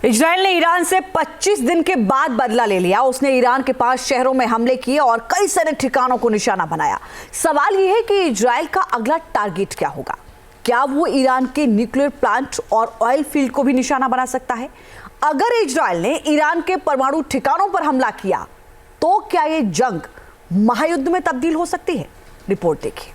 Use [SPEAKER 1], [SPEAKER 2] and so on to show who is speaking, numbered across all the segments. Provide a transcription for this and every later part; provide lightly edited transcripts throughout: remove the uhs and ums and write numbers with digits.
[SPEAKER 1] Israel ने Iran से 25 दिन के बाद बदला ले लिया। उसने ईरान के 5 शहरों में हमले किए और कई सैनिक ठिकानों को निशाना बनाया। सवाल यह है कि इजराइल का अगला टारगेट क्या होगा? क्या वो ईरान के न्यूक्लियर प्लांट और ऑयल फील्ड को भी निशाना बना सकता है? अगर इजराइल ने ईरान के परमाणु ठिकानों पर हमला किया तो क्या ये जंग महायुद्ध में तब्दील हो सकती है? रिपोर्ट देखिए।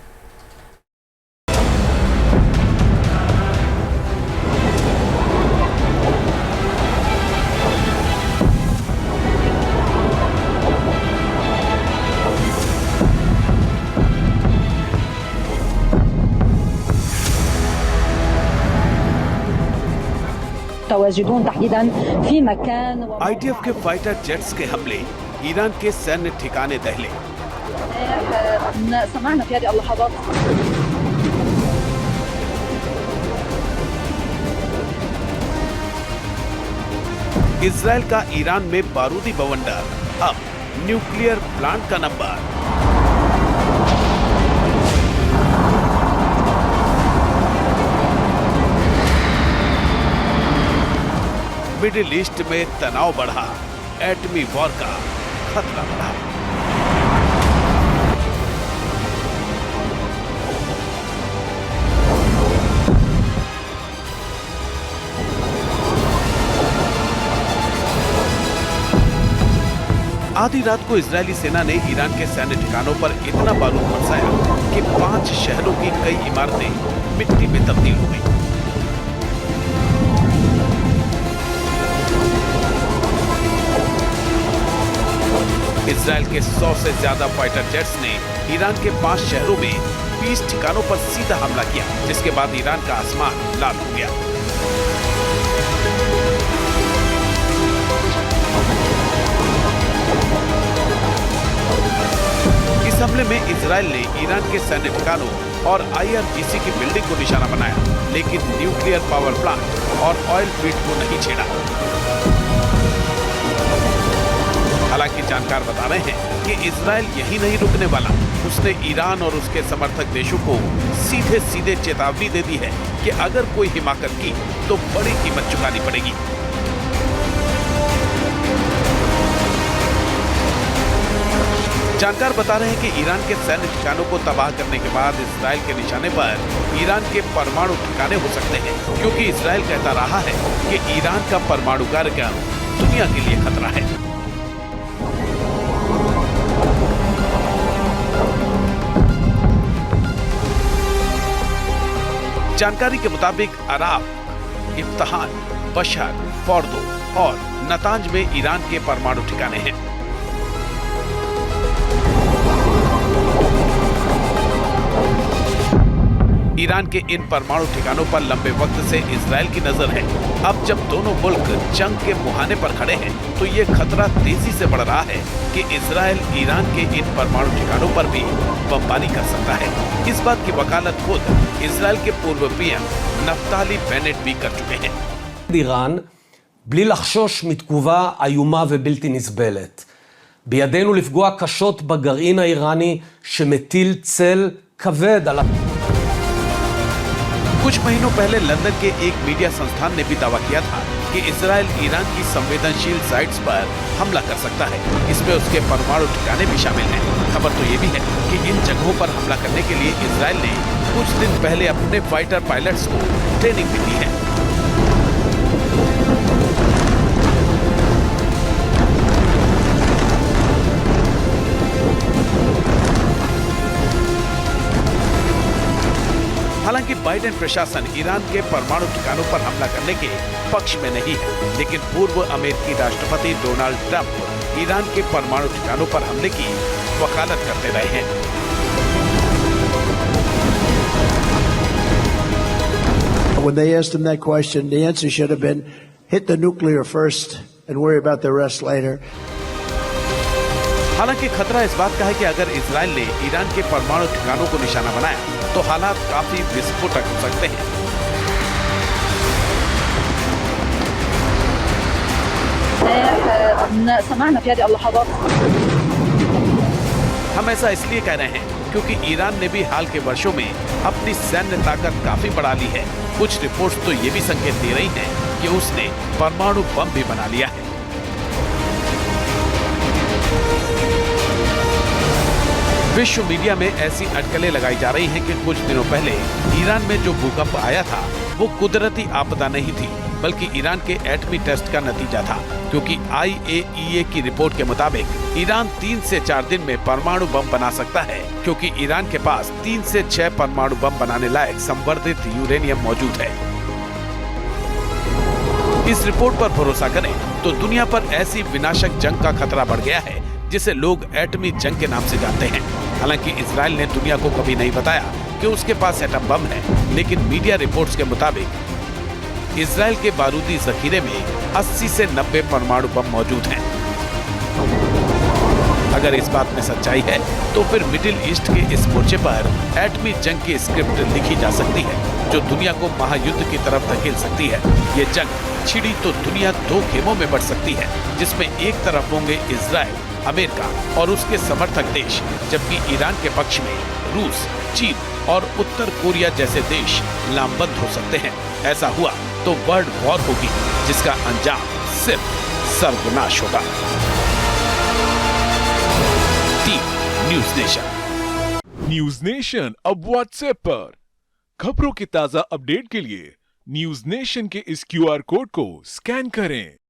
[SPEAKER 2] IDF के फाइटर जेट्स के हमले, ईरान के सैन्य ठिकाने दहले। इजराइल का ईरान में बारूदी बवंडर, अब न्यूक्लियर प्लांट का नंबर। मिडिल ईस्ट में तनाव बढ़ा, एटमी वॉर का खतरा बढ़ा। आधी रात को इजरायली सेना ने ईरान के सैन्य ठिकानों पर इतना बारूद बरसाया कि 5 शहरों की कई इमारतें मिट्टी में तब्दील हो गई। इजराइल के 100 से ज्यादा फाइटर जेट्स ने ईरान के 5 शहरों में 20 ठिकानों पर सीधा हमला किया, जिसके बाद ईरान का आसमान लाल हो गया। इस हमले में इजराइल ने ईरान के सैन्य ठिकानों और IRGC की बिल्डिंग को निशाना बनाया, लेकिन न्यूक्लियर पावर प्लांट और ऑयल फील्ड को नहीं छेड़ा। हालांकि जानकार बता रहे हैं कि इजराइल यही नहीं रुकने वाला। उसने ईरान और उसके समर्थक देशों को सीधे सीधे चेतावनी दे दी है कि अगर कोई हिमाकत की तो बड़ी कीमत चुकानी पड़ेगी। जानकार बता रहे हैं कि ईरान के सैन्य ठिकानों को तबाह करने के बाद इजराइल के निशाने पर ईरान के परमाणु ठिकाने हो सकते हैं, क्योंकि इजराइल कहता रहा है कि ईरान का परमाणु कार्यक्रम दुनिया के लिए खतरा है। जानकारी के मुताबिक अराफ, इफ्तहान, बशर, फोर्दो और नतांज में ईरान के परमाणु ठिकाने हैं। ईरान के इन परमाणु ठिकानों पर लंबे वक्त से इजराइल की नजर है। अब जब दोनों मुल्क जंग के मुहाने पर खड़े हैं, तो ये खतरा तेजी से बढ़ रहा है कि इजराइल ईरान के इन परमाणु ठिकानों पर भी बमबारी कर सकता है। इस बात की वकालत खुद इजराइल के पूर्व PM नफ्ताली बेनेट भी कर चुके हैं।
[SPEAKER 3] איראן, בלי לחשוש מתגובה איומה ובלתי נסבלת. בידינו לפגוע קשות בגרעין האיראני שמטיל צל כבד על
[SPEAKER 2] कुछ महीनों पहले लंदन के एक मीडिया संस्थान ने भी दावा किया था कि इजराइल ईरान की संवेदनशील साइट्स पर हमला कर सकता है। इसमें उसके परमाणु ठिकाने भी शामिल हैं। खबर तो ये भी है कि इन जगहों पर हमला करने के लिए इजराइल ने कुछ दिन पहले अपने फाइटर पायलट्स को ट्रेनिंग भी दी है। हालांकि बाइडेन प्रशासन ईरान के परमाणु ठिकानों पर हमला करने के पक्ष में नहीं है, लेकिन पूर्व अमेरिकी राष्ट्रपति डोनाल्ड ट्रंप ईरान के परमाणु ठिकानों पर हमले की वकालत करते रहे हैं।
[SPEAKER 4] When they asked him that question, the answer should have been hit the nuclear first and worry about the rest later.
[SPEAKER 2] हालांकि खतरा इस बात का है कि अगर इजराइल ने ईरान के परमाणु ठिकानों को निशाना बनाया तो हालात काफी विस्फोटक हो सकते हैं। हम ऐसा इसलिए कह रहे हैं क्योंकि ईरान ने भी हाल के वर्षों में अपनी सैन्य ताकत काफी बढ़ा ली है। कुछ रिपोर्ट्स तो ये भी संकेत दे रही हैं कि उसने परमाणु बम भी बना लिया है। विश्व मीडिया में ऐसी अटकलें लगाई जा रही हैं कि कुछ दिनों पहले ईरान में जो भूकंप आया था वो कुदरती आपदा नहीं थी, बल्कि ईरान के एटमी टेस्ट का नतीजा था, क्योंकि IAEA की रिपोर्ट के मुताबिक ईरान 3 से 4 दिन में परमाणु बम बना सकता है, क्योंकि ईरान के पास 3 से 6 परमाणु बम बनाने लायक संवर्धित यूरेनियम मौजूद है। इस रिपोर्ट पर भरोसा करें तो दुनिया पर ऐसी विनाशक जंग का खतरा बढ़ गया है जिसे लोग एटमी जंग के नाम से जानते हैं। हालांकि इजराइल ने दुनिया को कभी नहीं बताया कि उसके पास एटम बम है, लेकिन मीडिया रिपोर्ट्स के मुताबिक इजराइल के बारूदी जखीरे में 80 से 90 परमाणु बम मौजूद हैं। अगर इस बात में सच्चाई है तो फिर मिडिल ईस्ट के इस मोर्चे पर एटमी जंग की स्क्रिप्ट लिखी जा सकती है, जो दुनिया को महायुद्ध की तरफ धकेल सकती है। ये जंग छिड़ी तो दुनिया 2 खेमों में बढ़ सकती है, जिसमें एक तरफ होंगे इजराइल, अमेरिका और उसके समर्थक देश, जबकि ईरान के पक्ष में रूस, चीन और उत्तर कोरिया जैसे देश लामबंद हो सकते हैं। ऐसा हुआ तो वर्ल्ड वॉर होगी, जिसका अंजाम सिर्फ सर्वनाश होगा। News nation.
[SPEAKER 5] न्यूज़ नेशन अब व्हाट्सएप पर खबरों के ताजा अपडेट के लिए न्यूज़ नेशन के इस QR कोड को स्कैन करें।